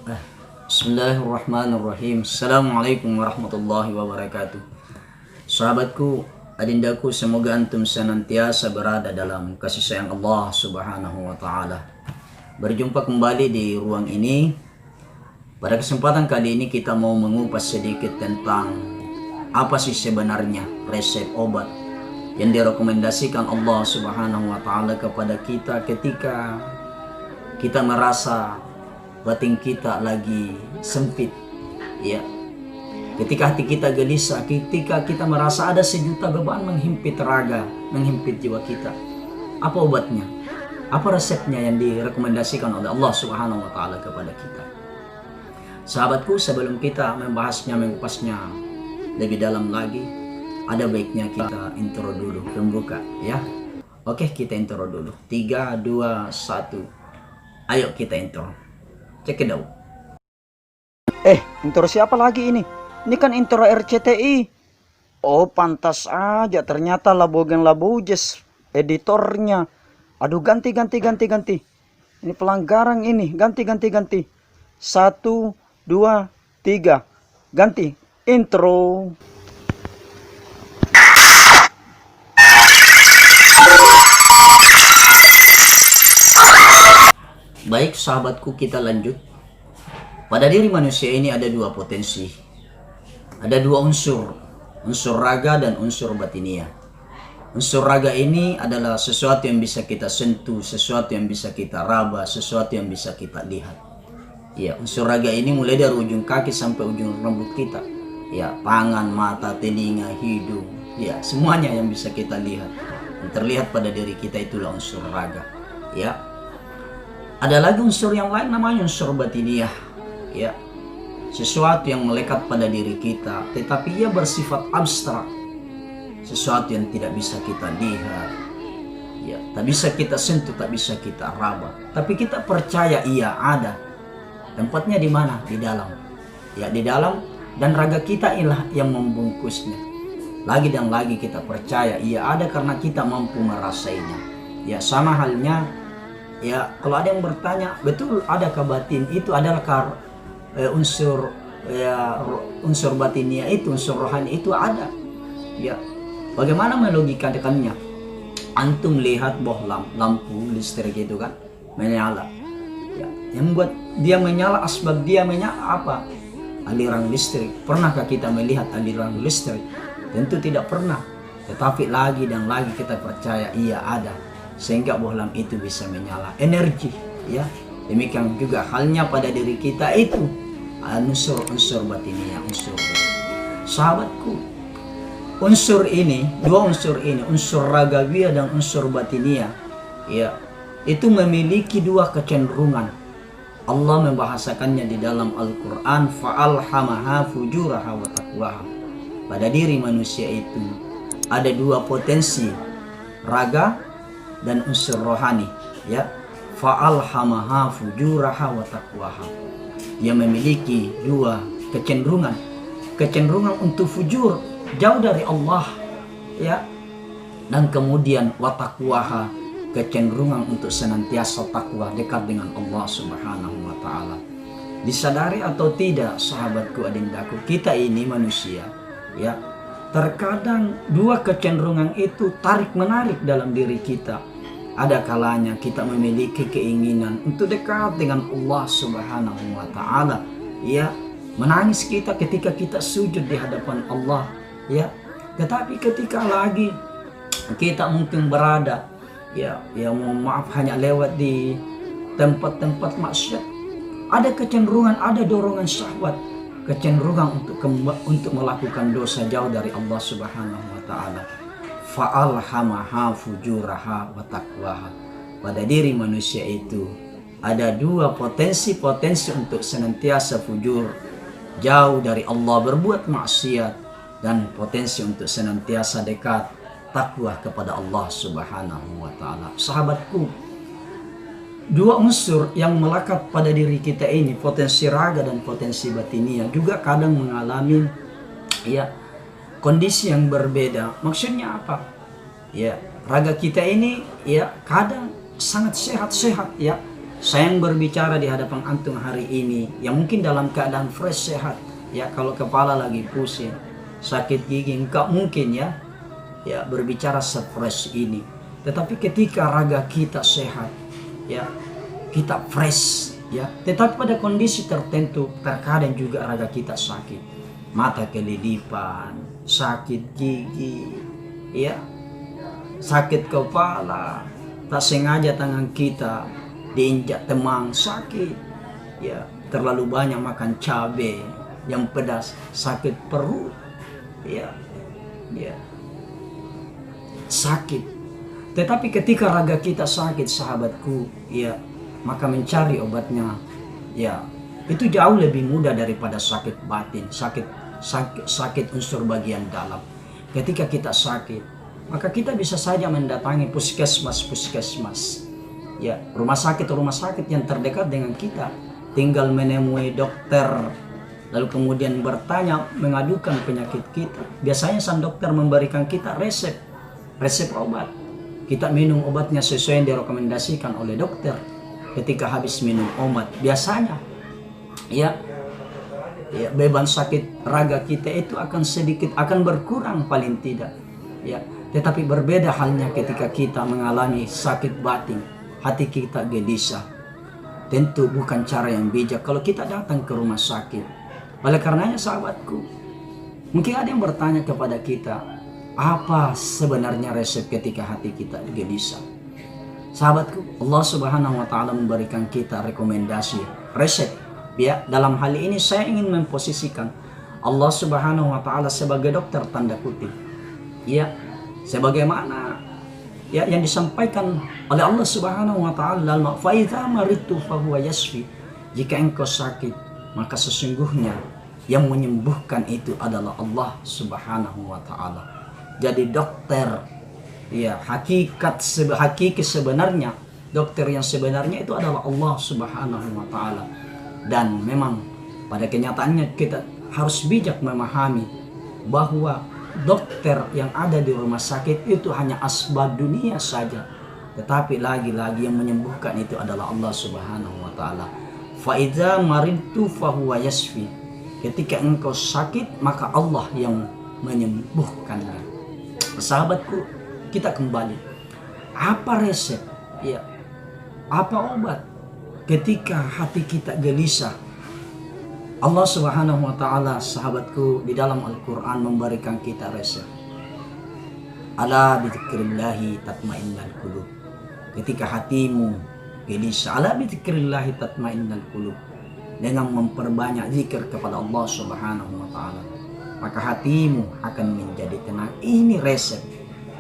Eh, Bismillahirrahmanirrahim. Assalamualaikum warahmatullahi wabarakatuh. Sahabatku, adindaku, semoga antum senantiasa berada dalam kasih sayang Allah Subhanahu wa taala. Berjumpa kembali di ruang ini. Pada kesempatan kali ini kita mau mengupas sedikit tentang apa sih sebenarnya resep obat yang direkomendasikan Allah Subhanahu wa taala kepada kita ketika kita merasa batin kita lagi sempit, ya. Ketika hati kita gelisah, ketika kita merasa ada sejuta beban menghimpit raga, menghimpit jiwa kita. Apa obatnya? Apa resepnya yang direkomendasikan oleh Allah Subhanahu wa taala kepada kita? Sahabatku, sebelum kita membahasnya, mengupasnya lebih dalam lagi, ada baiknya kita intro dulu, pembuka, ya. Oke, kita intro dulu. 3, 2, 1. Ayo kita intro. Check it out. Intro siapa lagi ini? Ini kan intro RCTI. Oh, pantas aja. Ternyata Labogen Labujes editornya. Aduh, ganti. Ini pelanggaran ini. Ganti. 1, 2, 3. Ganti. Intro. Baik sahabatku, kita lanjut. Pada diri manusia ini ada dua potensi. Ada dua unsur. Unsur raga dan unsur batiniah. Unsur raga ini adalah sesuatu yang bisa kita sentuh, sesuatu yang bisa kita raba, sesuatu yang bisa kita lihat. Ya, unsur raga ini mulai dari ujung kaki sampai ujung rambut kita. Ya, tangan, mata, telinga, hidung. Ya, semuanya yang bisa kita lihat. Yang terlihat pada diri kita itulah unsur raga. Ya. Ada lagi unsur yang lain namanya unsur batiniah, ya. Sesuatu yang melekat pada diri kita, tetapi ia bersifat abstrak. Sesuatu yang tidak bisa kita lihat, ya, tak bisa kita sentuh, tak bisa kita raba. Tapi kita percaya ia ada. Tempatnya di mana? Di dalam. Ya, di dalam, dan raga kita ialah yang membungkusnya. Lagi dan lagi kita percaya ia ada karena kita mampu merasainya. Ya, sama halnya. Ya, kalau ada yang bertanya, betul adakah batin itu adalah unsur unsur batinnya itu, unsur rohani itu ada. Ya, bagaimana melogikakannya? Antum lihat bahwa lampu listrik itu kan menyala. Ya, yang buat dia menyala, asbab dia menyala apa? Aliran listrik. Pernahkah kita melihat aliran listrik? Tentu tidak pernah. Tetapi lagi dan lagi kita percaya ia ada, sehingga bohlam itu bisa menyala, energi, ya. Demikian juga halnya pada diri kita itu unsur batiniah, unsur. Sahabatku, unsur ini, dua unsur ini, unsur ragawiyah dan unsur batiniah, ya, itu memiliki dua kecenderungan. Allah membahasakannya di dalam Al-Quran, fa'alhamaha fujuraha wa taqwaha. Pada diri manusia itu ada dua potensi, raga dan unsur rohani, ya. Fa'alhamaha fujuraha wa taqwaha. Dia memiliki dua kecenderungan untuk fujur, jauh dari Allah, ya. Dan kemudian wa taqwaha, kecenderungan untuk senantiasa takwa, dekat dengan Allah Subhanahu wa taala. Disadari atau tidak, sahabatku, adindaku, kita ini manusia, ya. Terkadang dua kecenderungan itu tarik menarik dalam diri kita. Ada kalanya kita memiliki keinginan untuk dekat dengan Allah Subhanahu wa taala, ya. Menangis kita ketika kita sujud di hadapan Allah, ya. Tetapi ketika lagi kita mungkin berada, ya mohon maaf, hanya lewat di tempat-tempat maksiat, ada kecenderungan, ada dorongan syahwat, kecenderungan untuk melakukan dosa jauh dari Allah Subhanahu wa taala. Fa'alhamaha fujuraha wa taqwaha. Pada diri manusia itu ada dua potensi untuk senantiasa fujur, jauh dari Allah, berbuat maksiat, dan potensi untuk senantiasa dekat, takwa kepada Allah Subhanahu wa taala. Sahabatku, dua unsur yang melekat pada diri kita ini, potensi raga dan potensi batiniah, juga kadang mengalami, ya, kondisi yang berbeda. Maksudnya apa? Ya, raga kita ini, ya, kadang sangat sehat-sehat, ya. Saya yang berbicara di hadapan antum hari ini, yang mungkin dalam keadaan fresh sehat, ya kalau kepala lagi pusing, sakit gigi, enggak mungkin ya berbicara se-fresh ini. Tetapi ketika raga kita sehat, ya kita fresh, ya. Tetapi pada kondisi tertentu terkadang juga raga kita sakit, mata kelilipan, sakit gigi, ya, sakit kepala, tak sengaja tangan kita diinjak temang sakit, ya, terlalu banyak makan cabai yang pedas sakit perut, ya sakit. Tetapi ketika raga kita sakit, sahabatku, ya, maka mencari obatnya, ya, itu jauh lebih mudah daripada sakit batin, sakit unsur bagian dalam. Ketika kita sakit, maka kita bisa saja mendatangi puskesmas, ya, rumah sakit yang terdekat dengan kita, tinggal menemui dokter, lalu kemudian bertanya, mengadukan penyakit kita. Biasanya sang dokter memberikan kita resep obat. Kita minum obatnya sesuai yang direkomendasikan oleh dokter. Ketika habis minum obat, biasanya ya beban sakit raga kita itu akan berkurang paling tidak, ya. Tetapi berbeda halnya ketika kita mengalami sakit batin, hati kita gelisah. Tentu bukan cara yang bijak kalau kita datang ke rumah sakit. Oleh karenanya sahabatku, mungkin ada yang bertanya kepada kita, apa sebenarnya resep ketika hati kita gelisah? Sahabatku, Allah Subhanahu wa taala memberikan kita rekomendasi, resep. Ya, dalam hal ini saya ingin memposisikan Allah Subhanahu wa taala sebagai dokter tanda kutip. Ya, sebagaimana ya yang disampaikan oleh Allah Subhanahu wa taala dalam fa idza maridtu fa huwa yashfi. Jika engkau sakit, maka sesungguhnya yang menyembuhkan itu adalah Allah Subhanahu wa taala. Jadi dokter, ya, hakiki sebenarnya, dokter yang sebenarnya itu adalah Allah Subhanahu wa taala. Dan memang pada kenyataannya kita harus bijak memahami bahwa dokter yang ada di rumah sakit itu hanya asbab dunia saja, tetapi lagi-lagi yang menyembuhkan itu adalah Allah Subhanahu wa taala. Fa idza maridtu fa huwa yashfi. Ketika engkau sakit, maka Allah yang menyembuhkannya. Sahabatku, kita kembali. Apa resep? Ya. Apa obat ketika hati kita gelisah? Allah Subhanahu wa taala, sahabatku, di dalam Al-Qur'an memberikan kita resep. Ala bidzikrillahi tatmainnul qulub. Ketika hatimu gelisah, ala bidzikrillahi tatmainnul qulub. Dengan memperbanyak zikir kepada Allah Subhanahu wa taala, maka hatimu akan menjadi tenang. Ini resep.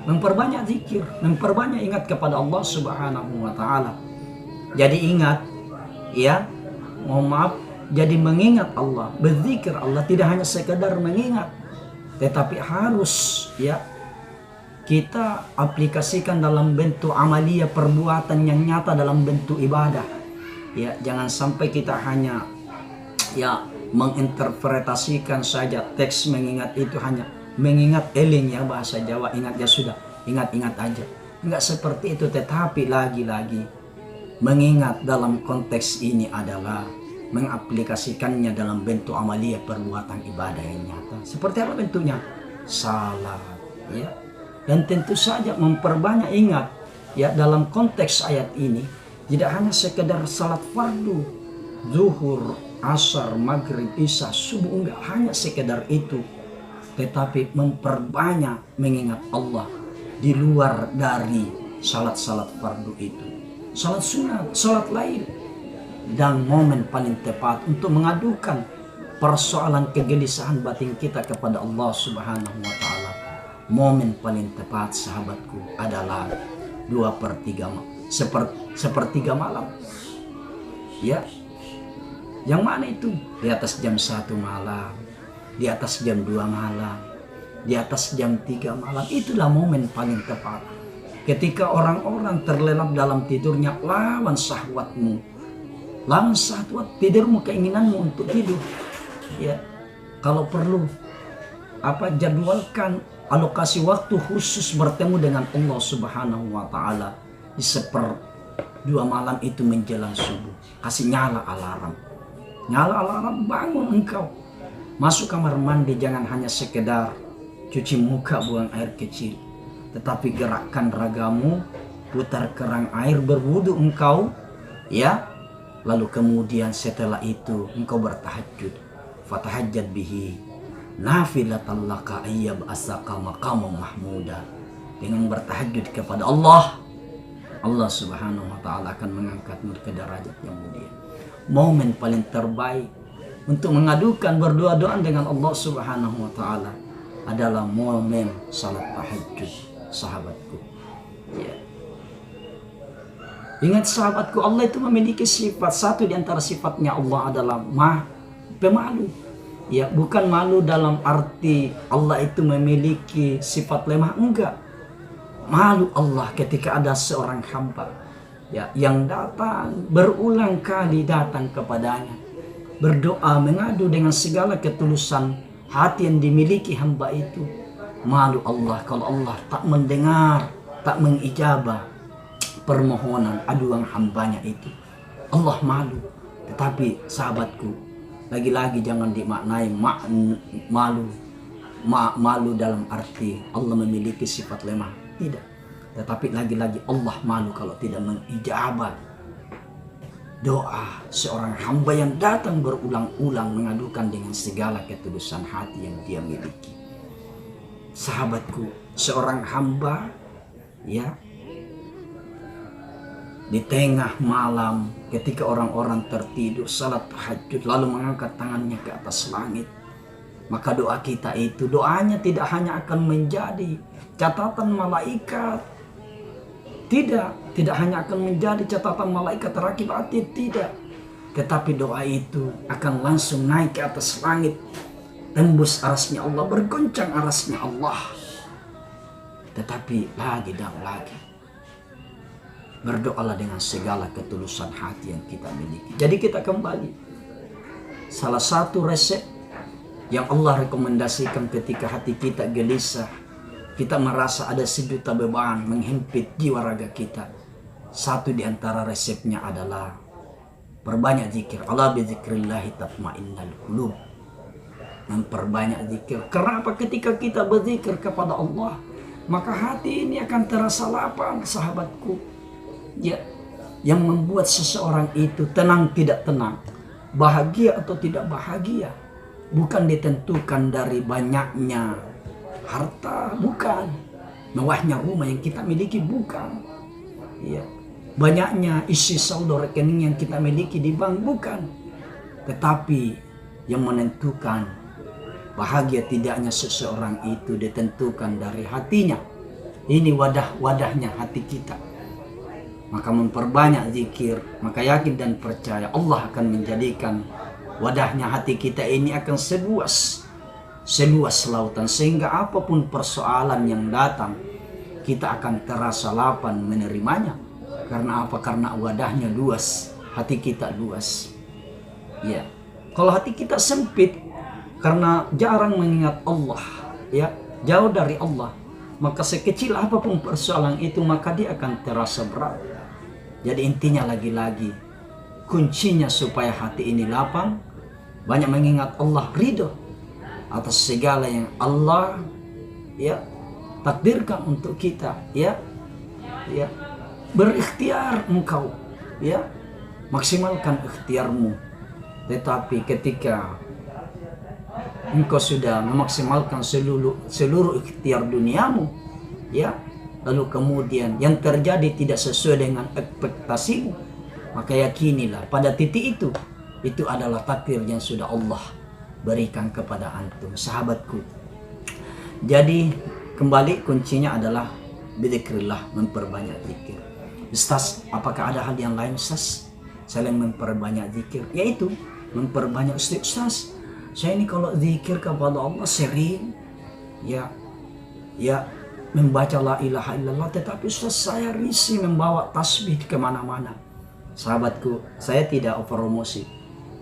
Memperbanyak zikir, memperbanyak ingat kepada Allah Subhanahu wa taala. Jadi ingat, ya, mohon maaf, jadi mengingat Allah, berzikir Allah tidak hanya sekedar mengingat, tetapi harus, ya, kita aplikasikan dalam bentuk amalia, perbuatan yang nyata dalam bentuk ibadah. Ya, jangan sampai kita hanya, ya, menginterpretasikan saja teks mengingat itu hanya mengingat eling, ya, bahasa Jawa, ingat ya sudah, ingat-ingat aja. Enggak seperti itu, tetapi lagi-lagi mengingat dalam konteks ini adalah mengaplikasikannya dalam bentuk amalia, perbuatan ibadah yang nyata. Seperti apa bentuknya? Salat, ya. Dan tentu saja memperbanyak ingat, ya, dalam konteks ayat ini tidak hanya sekedar salat fardu, zuhur, asar, maghrib, isya, subuh, enggak hanya sekedar itu, tetapi memperbanyak mengingat Allah di luar dari salat-salat fardu itu. Salat sunat, salat lain, dan momen paling tepat untuk mengadukan persoalan kegelisahan batin kita kepada Allah Subhanahu wa taala. Momen paling tepat, sahabatku, adalah 2/3 malam. Ya. Yang mana itu? Di atas jam 1 malam, di atas jam 2 malam, di atas jam 3 malam. Itulah momen paling tepat. Ketika orang-orang terlelap dalam tidurnya, lawan syahwatmu. Lawan syahwat tidurmu, keinginanmu untuk tidur. Ya. Kalau perlu, jadwalkan alokasi waktu khusus bertemu dengan Allah Subhanahu wa taala di 2 malam itu menjelang subuh. Kasih nyala alarm. Nyala alarm, bangun engkau. Masuk kamar mandi, jangan hanya sekedar cuci muka, buang air kecil. Tetapi gerakkan ragamu, putar kerang air, berwudu engkau. Ya, lalu kemudian setelah itu engkau bertahajud. Fatahajjad bihi nafilatan laka ayyab asaka maqamam mahmuda. Dengan bertahajud kepada Allah, Allah subhanahu wa ta'ala akan mengangkatmu ke derajat yang mulia. Momen paling terbaik untuk mengadukan berdoa-doa dengan Allah subhanahu wa ta'ala adalah momen salat tahajud, sahabatku. Ya. Ingat sahabatku, Allah itu memiliki sifat. Satu di antara sifatnya Allah adalah pemalu. Ya, bukan malu dalam arti Allah itu memiliki sifat lemah, enggak. Malu Allah ketika ada seorang hamba, ya, yang datang berulang kali datang kepadanya, berdoa, mengadu dengan segala ketulusan hati yang dimiliki hamba itu. Malu Allah kalau Allah tak mendengar, tak mengijabah permohonan aduan hambanya itu. Allah malu. Tetapi sahabatku, lagi-lagi jangan dimaknai malu dalam arti Allah memiliki sifat lemah. Tidak. Tetapi lagi-lagi Allah malu kalau tidak mengijabah doa seorang hamba yang datang berulang-ulang mengadukan dengan segala ketulusan hati yang dia miliki. Sahabatku, seorang hamba, ya, di tengah malam ketika orang-orang tertidur salat tahajud lalu mengangkat tangannya ke atas langit, maka doa kita itu, doanya tidak hanya akan menjadi catatan malaikat, tidak hanya akan menjadi catatan malaikat rakib atid, tidak, tetapi doa itu akan langsung naik ke atas langit, tembus arasnya Allah, bergoncang arasnya Allah. Tetapi lagi dan lagi, berdoalah dengan segala ketulusan hati yang kita miliki. Jadi kita kembali, salah satu resep yang Allah rekomendasikan ketika hati kita gelisah, kita merasa ada sejuta beban menghimpit jiwa raga kita, satu di antara resepnya adalah perbanyak zikir. Ala bi dzikrillahi tatmainnul qulub. Memperbanyak zikir. Kenapa? Ketika kita berzikir kepada Allah, maka hati ini akan terasa lapang, sahabatku. Ya, yang membuat seseorang itu tenang tidak tenang, bahagia atau tidak bahagia, bukan ditentukan dari banyaknya harta, bukan, mewahnya rumah yang kita miliki, bukan, ya, banyaknya isi saldo rekening yang kita miliki di bank, bukan, tetapi yang menentukan bahagia tidaknya seseorang itu ditentukan dari hatinya. Ini wadah-wadahnya hati kita. Maka memperbanyak zikir, maka yakin dan percaya Allah akan menjadikan wadahnya hati kita ini akan seluas lautan, sehingga apapun persoalan yang datang kita akan terasa lapang menerimanya. Karena apa? Karena wadahnya luas, hati kita luas. Ya, kalau hati kita sempit karena jarang mengingat Allah, ya, jauh dari Allah, maka sekecil apapun persoalan itu maka dia akan terasa berat. Jadi intinya lagi-lagi, kuncinya supaya hati ini lapang, banyak mengingat Allah, ridho atas segala yang Allah, ya, takdirkan untuk kita, ya, berikhtiar engkau, ya, maksimalkan ikhtiarmu. Tetapi ketika engkau sudah memaksimalkan seluruh ikhtiar duniamu, ya, lalu kemudian yang terjadi tidak sesuai dengan ekspektasimu, maka yakinilah pada titik itu adalah takdir yang sudah Allah berikan kepada antum, sahabatku. Jadi kembali kuncinya adalah bidzikrillah, memperbanyak zikir. Ustaz, apakah ada hal yang lain, Ustaz, selain memperbanyak zikir? Yaitu memperbanyak. Ustaz, saya ini kalau zikir kepada Allah sering, ya, membaca la ilaha illallah, tetapi Ustaz, saya risih membawa tasbih kemana-mana. Sahabatku, saya tidak promosi,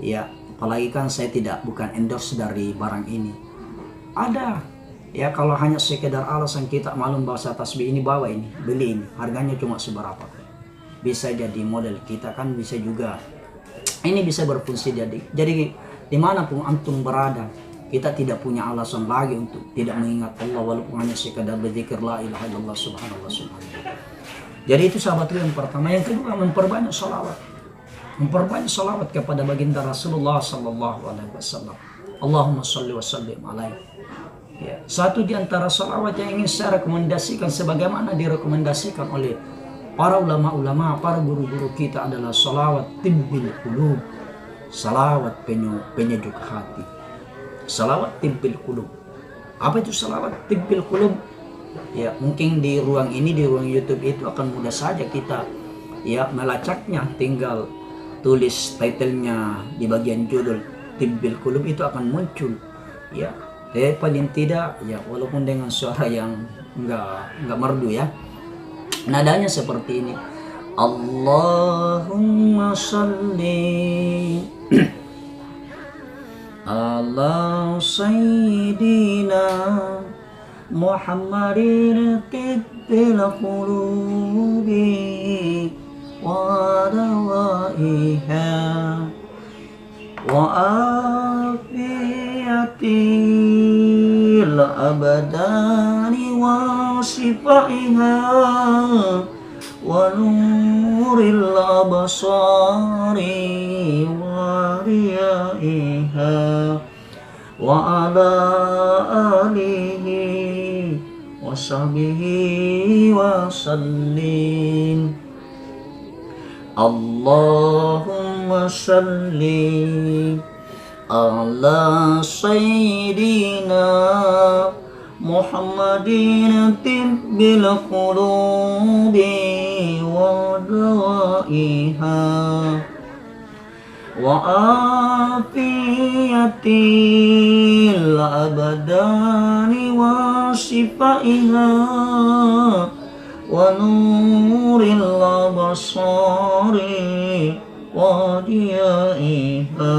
ya, apalagi kan saya bukan endorse dari barang ini. Ada, ya, kalau hanya sekedar alasan kita malu bawa tasbih ini, bawa ini, beli ini, harganya cuma seberapa. bisa jadi model kita, kan bisa juga ini bisa berfungsi. Jadi dimanapun antum berada, kita tidak punya alasan lagi untuk tidak mengingat Allah walaupun hanya sekadar berzikir la ilaha illallah subhanallah subhanallah. Jadi itu sahabatku yang pertama. Yang kedua, memperbanyak salawat. Memperbanyak salawat kepada baginda Rasulullah sallallahu alaihi wasallam. Allahumma shalli wa sallim alaihi. Ya, satu di antara salawat yang ingin saya rekomendasikan sebagaimana direkomendasikan oleh para ulama-ulama, para guru-guru kita adalah salawat tibbil qulub. Salawat penyejuk hati. Salawat tibbil qulub. Apa itu salawat tibbil qulub? Ya, mungkin di ruang ini, di ruang YouTube itu akan mudah saja kita ya melacaknya, tinggal tulis titlenya di bagian judul tibbil qulub, itu akan muncul ya. Paling tidak ya, walaupun dengan suara yang enggak merdu ya, nadanya seperti ini. Allahumma shalli ala sayyidina Muhammadin tibbil qulubi wa dawaiha wa afiyatil abdani wa shifaiha wa nuril absari wa riyaiha wa ala alihi wa sahbihi wa sallim. Allahumma salli ala sayyidina Muhammadin tibbil qulubi wa dawaiha wa afiyatil abdani wa shifaiha wa nuril absari wa diyaiha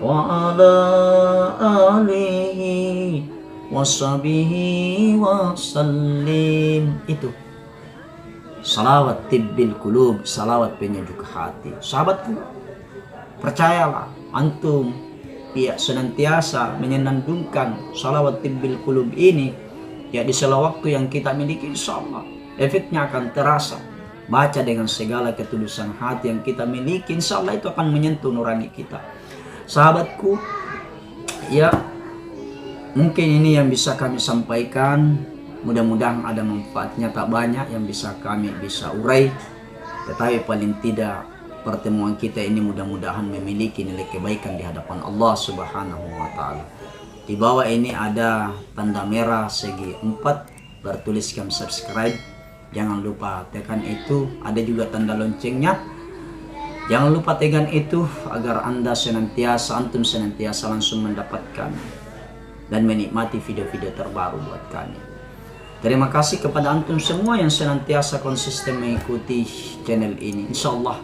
wa ala alihi wa sahbihi wa sallim. Itu salawat tibbil qulub, salawat penyejuk hati. Sahabatku, percayalah antum ya senantiasa menyenandungkan salawat tibbil qulub ini ya di sela waktu yang kita miliki, insyaallah efeknya akan terasa. Baca dengan segala ketulusan hati yang kita miliki, insyaallah itu akan menyentuh nurani kita. Sahabatku ya, mungkin ini yang bisa kami sampaikan. Mudah-mudahan ada manfaatnya, tak banyak yang kami bisa urai, tetapi paling tidak pertemuan kita ini mudah-mudahan memiliki nilai kebaikan di hadapan Allah Subhanahu wa taala. Di bawah ini ada tanda merah segi 4 bertuliskan subscribe. Jangan lupa tekan itu. Ada juga tanda loncengnya. Jangan lupa tekan itu agar antum senantiasa langsung mendapatkan dan menikmati video-video terbaru buat kami. Terima kasih kepada antum semua yang senantiasa konsisten mengikuti channel ini. Insyaallah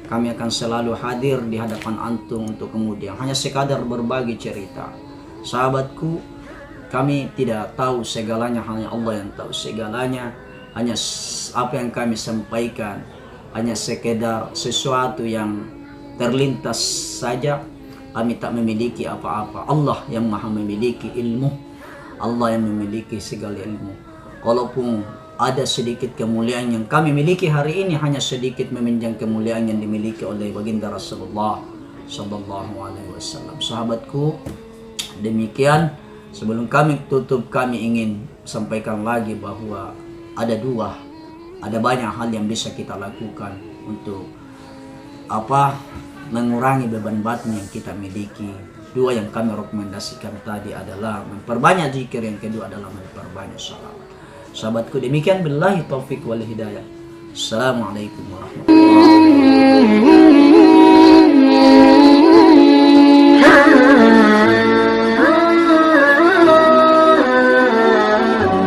kami akan selalu hadir di hadapan antum untuk kemudian hanya sekadar berbagi cerita. Sahabatku, kami tidak tahu segalanya, hanya Allah yang tahu segalanya. Hanya apa yang kami sampaikan hanya sekedar sesuatu yang terlintas saja. Kami tak memiliki apa-apa. Allah yang maha memiliki ilmu, Allah yang memiliki segala ilmu. Kalaupun ada sedikit kemuliaan yang kami miliki hari ini, hanya sedikit meminjam kemuliaan yang dimiliki oleh baginda Rasulullah sallallahu alaihi wasallam. Sahabatku, demikian. Sebelum kami tutup, kami ingin sampaikan lagi bahwa ada banyak hal yang bisa kita lakukan untuk mengurangi beban batin yang kita miliki. 2 yang kami rekomendasikan tadi adalah memperbanyak zikir, yang kedua adalah memperbanyak salawat. Sahabatku, demikian billahi taufik wal hidayah. Assalamualaikum warahmatullahi wabarakatuh.